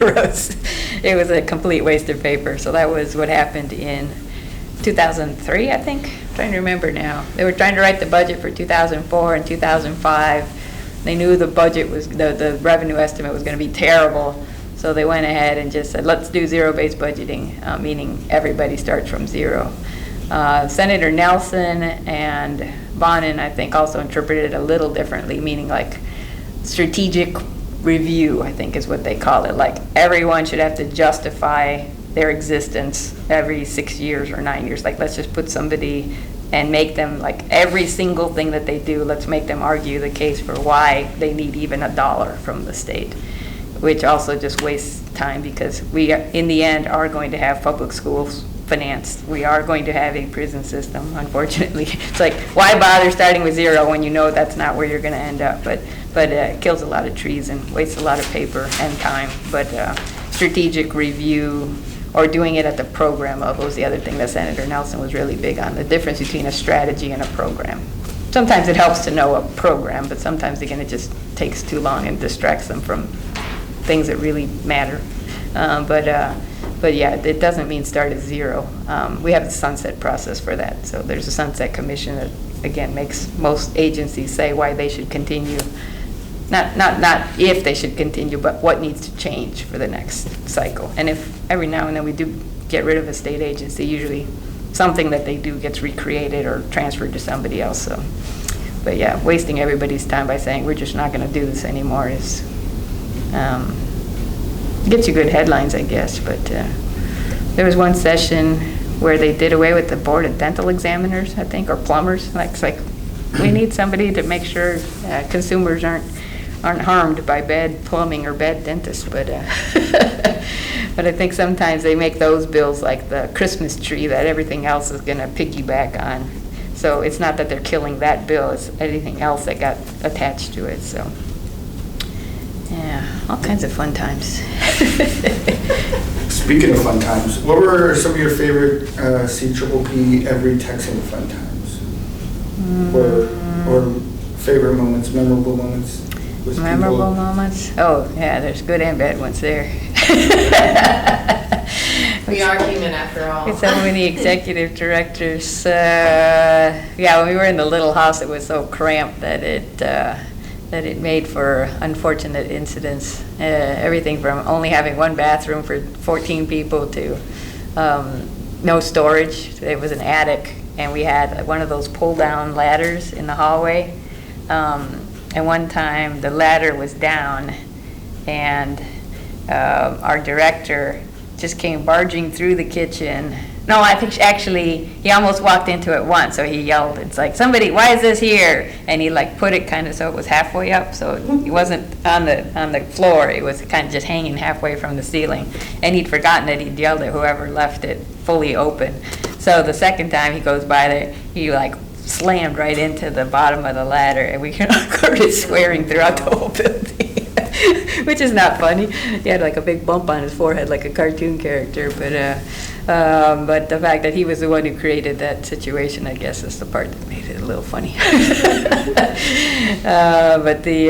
It was a complete waste of paper. So that was what happened in 2003, I think. I'm trying to remember now. They were trying to write the budget for 2004 and 2005. They knew the budget was, the revenue estimate was going to be terrible. So they went ahead and just said, let's do zero-based budgeting, meaning everybody starts from zero. Senator Nelson and Bonin, I think, also interpreted it a little differently, meaning like strategic review, I think is what they call it. Like everyone should have to justify their existence every 6 years or 9 years. Like let's just put somebody and make them, like every single thing that they do, let's make them argue the case for why they need even $1 from the state, which also just wastes time because we, in the end, are going to have public schools financed. We are going to have a prison system, unfortunately. It's like, why bother starting with zero when you know that's not where you're going to end up? But it kills a lot of trees and wastes a lot of paper and time. But strategic review or doing it at the program level was the other thing that Senator Nelson was really big on, the difference between a strategy and a program. Sometimes it helps to know a program, but sometimes, again, it just takes too long and distracts them from things that really matter. But yeah, it doesn't mean start at zero. We have the sunset process for that. So there's a sunset commission that, again, makes most agencies say why they should continue. Not if they should continue, but what needs to change for the next cycle. And if every now and then we do get rid of a state agency, usually something that they do gets recreated or transferred to somebody else. So, but yeah, wasting everybody's time by saying we're just not going to do this anymore is gets you good headlines, I guess. But there was one session where they did away with the board of dental examiners, I think, or plumbers. Like it's like we need somebody to make sure consumers aren't harmed by bad plumbing or bad dentists. But but I think sometimes they make those bills like the Christmas tree that everything else is going to piggyback on. So it's not that they're killing that bill; it's anything else that got attached to it. So. Yeah, all kinds of fun times. Speaking of fun times, what were some of your favorite CPPP Every Texan fun times? Or favorite moments, memorable moments? Memorable moments? Oh, yeah, there's good and bad ones there. We are human after all. With so many executive directors. Yeah, when we were in the little house, it was so cramped that it made for unfortunate incidents. Everything from only having one bathroom for 14 people to no storage. It was an attic, and we had one of those pull-down ladders in the hallway. And one time the ladder was down, and our director just came barging through the kitchen. No, I think actually he almost walked into it once, so he yelled, it's like, somebody, why is this here? And he like put it kind of so it was halfway up, so it wasn't on the floor, it was kind of just hanging halfway from the ceiling. And he'd forgotten that he'd yelled at whoever left it fully open. So the second time he goes by there, he like slammed right into the bottom of the ladder, and we started swearing throughout the whole building. Which is not funny. He had like a big bump on his forehead like a cartoon character, but the fact that he was the one who created that situation, I guess, is the part that made it a little funny. But the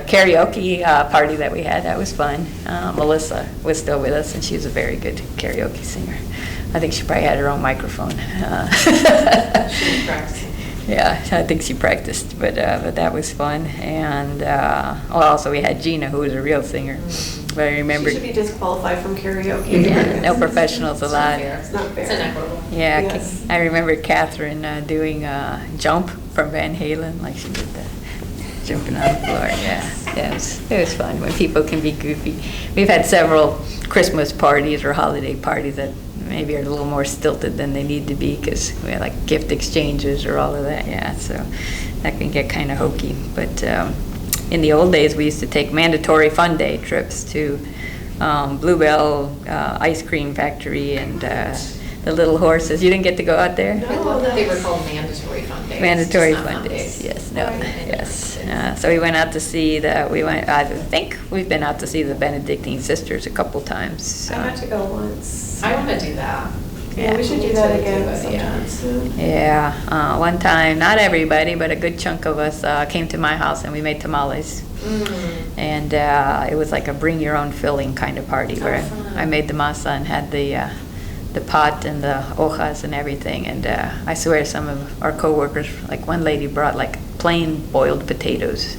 karaoke party that we had, that was fun. Melissa was still with us, and she was a very good karaoke singer. I think she probably had her own microphone. She was practicing. Yeah, I think she practiced, but that was fun. And also we had Gina, who was a real singer. But I remember She should be disqualified from karaoke. Yeah, no professionals allowed. It's not fair. It's inequitable. Yeah, Yes. I remember Catherine doing Jump from Van Halen, like she did that, jumping on the floor. Yeah, it was fun when people can be goofy. We've had several Christmas parties or holiday parties that maybe are a little more stilted than they need to be because we had like gift exchanges or all of that. Yeah, so that can get kind of hokey. But in the old days, we used to take mandatory fun day trips to Bluebell Ice Cream Factory and the Little Horses. You didn't get to go out there? I thought that they were called mandatory fun days. Mandatory just not fun days. Yes, no, Right. yes. So we went out to see I think we've been out to see the Benedictine Sisters a couple times. I got to go once. I want to do that. Yeah, we should do that again Yeah. sometime soon. Yeah, one time, not everybody, but a good chunk of us came to my house and we made tamales. And it was like a bring your own filling kind of party where fun. I made the masa and had the pot and the hojas and everything. And I swear some of our coworkers, like one lady brought like plain boiled potatoes,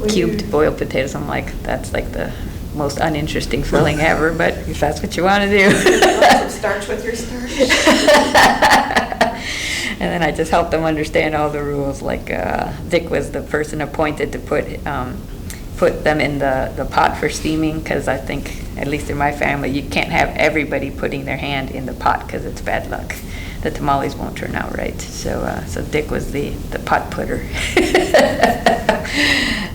cubed boiled potatoes. I'm like, that's like the most uninteresting filling ever, but if that's what you want to do. Some starch with your starch. And then I just helped them understand all the rules. Like Dick was the person appointed to put them in the pot for steaming, because I think, at least in my family, you can't have everybody putting their hand in the pot because it's bad luck. The tamales won't turn out right. So Dick was the pot putter.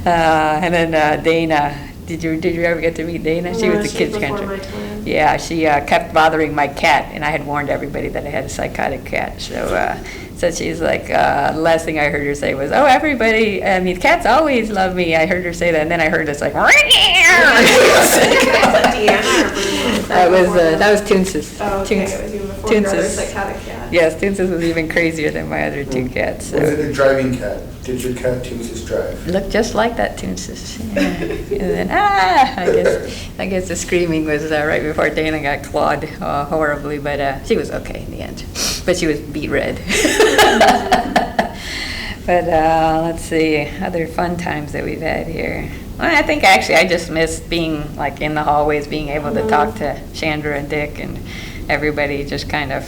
And then Dana. Did you ever get to meet Dana? She No, was the she kids' was before country. my time. Yeah, she kept bothering my cat, and I had warned everybody that I had a psychotic cat. So she's like, last thing I heard her say was, "Oh, everybody, I mean, cats always love me." I heard her say that, and then I heard it's like, that was Toonses. Oh, okay, it was even before your other Toonses. psychotic cat. Yes, Toonses was even crazier than my other two cats. Was it So. a driving cat? Did your cat Toonses drive? Looked just like that Toonses. Yeah. And then, I guess the screaming was right before Dana got clawed horribly, but she was okay in the end. But she was beet red. But let's see, other fun times that we've had here. Well, I think actually I just missed being like in the hallways, being able to talk to Chandra and Dick and everybody, just kind of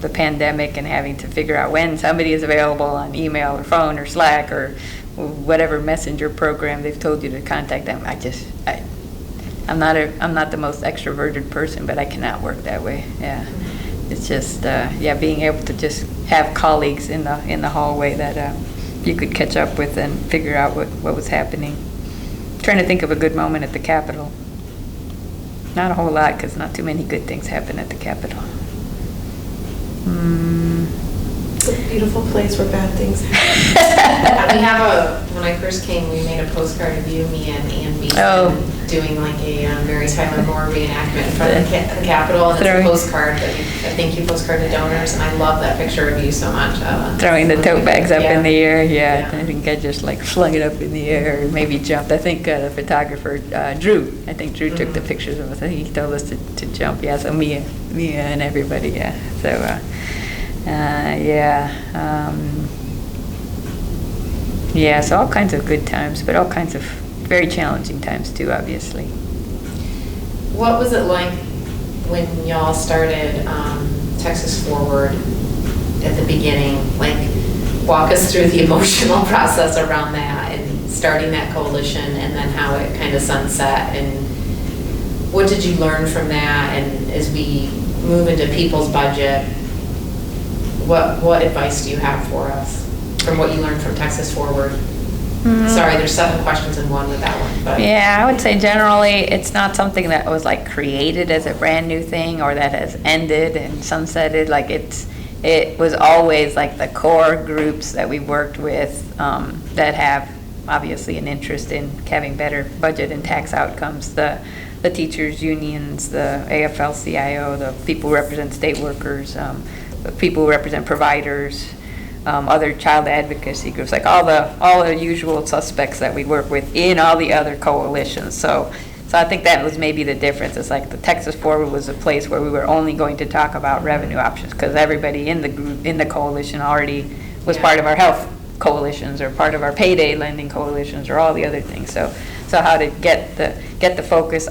the pandemic and having to figure out when somebody is available on email or phone or Slack or whatever messenger program they've told you to contact them. I'm not the most extroverted person, but I cannot work that way. Yeah. It's just, being able to just have colleagues in the hallway that you could catch up with and figure out what was happening. Trying to think of a good moment at the Capitol. Not a whole lot, because not too many good things happen at the Capitol. It's a beautiful place where bad things happen. We have when I first came, we made a postcard of you, me, and Ann Beeson doing like a Mary Tyler Moore reenactment in front of the Capitol. And it's a postcard, a thank you postcard to donors, and I love that picture of you so much. Throwing the tote bags up in the air, Yeah. I think I just like flung it up in the air, or maybe jumped. I think the photographer, Drew, took the pictures of us. I think he told us to jump. Yeah, so Mia and everybody, yeah. So, so all kinds of good times, but all kinds of very challenging times too, obviously. What was it like when y'all started Texas Forward at the beginning? Like, walk us through the emotional process around that and starting that coalition, and then how it kind of sunset, and what did you learn from that? And as we move into people's budget, what advice do you have for us from what you learned from Texas Forward? Sorry, there's 7 questions in one with that one. But. Yeah, I would say generally it's not something that was like created as a brand new thing or that has ended and sunsetted. Like it was always like the core groups that we worked with that have obviously an interest in having better budget and tax outcomes. The teachers unions, the AFL-CIO, the people who represent state workers, the people who represent providers, other child advocacy groups, like all the usual suspects that we work with in all the other coalitions. So I think that was maybe the difference. It's like the Texas Forward was a place where we were only going to talk about revenue options, because everybody in the group, in the coalition already was part of our health coalitions or part of our payday lending coalitions or all the other things. So how to get the focus